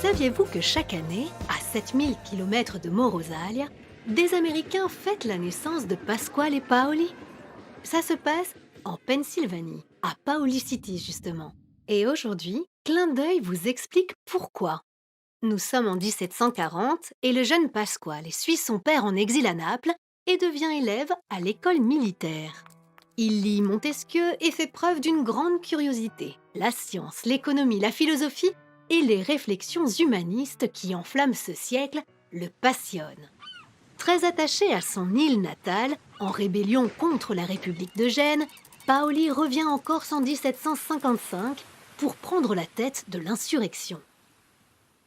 Saviez-vous que chaque année, à 7000 km de Morosaglia, des Américains fêtent la naissance de Pasquale et Paoli? Ça se passe en Pennsylvanie, à Paoli City justement. Et aujourd'hui, Clin d'œil vous explique pourquoi. Nous sommes en 1740 et le jeune Pasquale suit son père en exil à Naples et devient élève à l'école militaire. Il lit Montesquieu et fait preuve d'une grande curiosité. La science, l'économie, la philosophie et les réflexions humanistes qui enflamment ce siècle le passionnent. Très attaché à son île natale, en rébellion contre la République de Gênes, Paoli revient en Corse en 1755 pour prendre la tête de l'insurrection.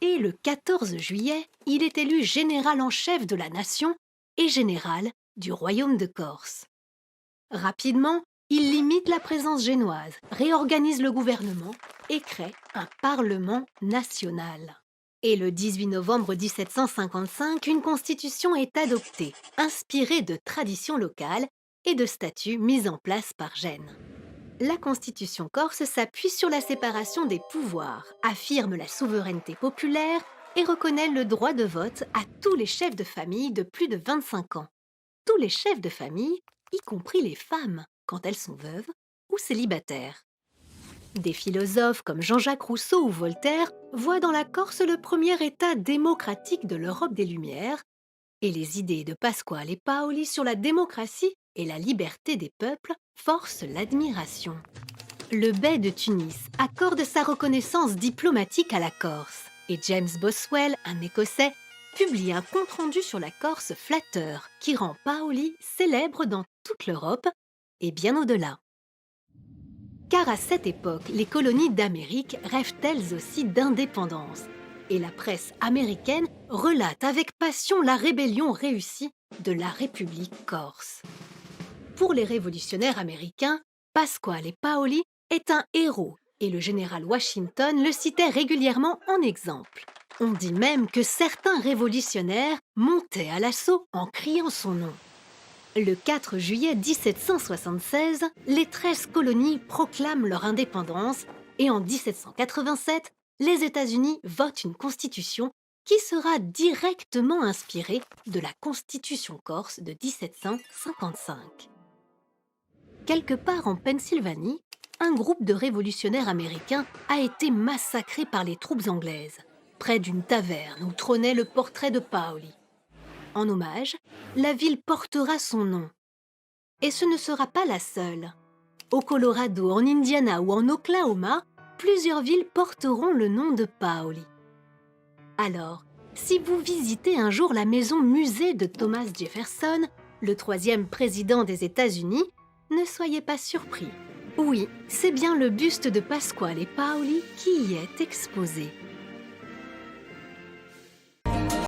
Et le 14 juillet, il est élu général en chef de la nation et général du royaume de Corse. Rapidement, il limite la présence génoise, réorganise le gouvernement et crée un parlement national. Et le 18 novembre 1755, une constitution est adoptée, inspirée de traditions locales et de statuts mis en place par Gênes. La constitution corse s'appuie sur la séparation des pouvoirs, affirme la souveraineté populaire et reconnaît le droit de vote à tous les chefs de famille de plus de 25 ans. Tous les chefs de famille, y compris les femmes, quand elles sont veuves ou célibataires. Des philosophes comme Jean-Jacques Rousseau ou Voltaire voient dans la Corse le premier État démocratique de l'Europe des Lumières, et les idées de Pasquale et Paoli sur la démocratie et la liberté des peuples forcent l'admiration. Le bey de Tunis accorde sa reconnaissance diplomatique à la Corse, et James Boswell, un Écossais, publie un compte-rendu sur la Corse flatteur qui rend Paoli célèbre dans toute l'Europe et bien au-delà. Car à cette époque, les colonies d'Amérique rêvent elles aussi d'indépendance, et la presse américaine relate avec passion la rébellion réussie de la République corse. Pour les révolutionnaires américains, Pasquale et Paoli est un héros et le général Washington le citait régulièrement en exemple. On dit même que certains révolutionnaires montaient à l'assaut en criant son nom. Le 4 juillet 1776, les 13 colonies proclament leur indépendance et en 1787, les États-Unis votent une constitution qui sera directement inspirée de la Constitution corse de 1755. Quelque part en Pennsylvanie, un groupe de révolutionnaires américains a été massacré par les troupes anglaises, près d'une taverne où trônait le portrait de Paoli. En hommage, la ville portera son nom. Et ce ne sera pas la seule. Au Colorado, en Indiana ou en Oklahoma, plusieurs villes porteront le nom de Paoli. Alors, si vous visitez un jour la maison musée de Thomas Jefferson, le 3e président des États-Unis, ne soyez pas surpris. Oui, c'est bien le buste de Pasquale et Paoli qui y est exposé.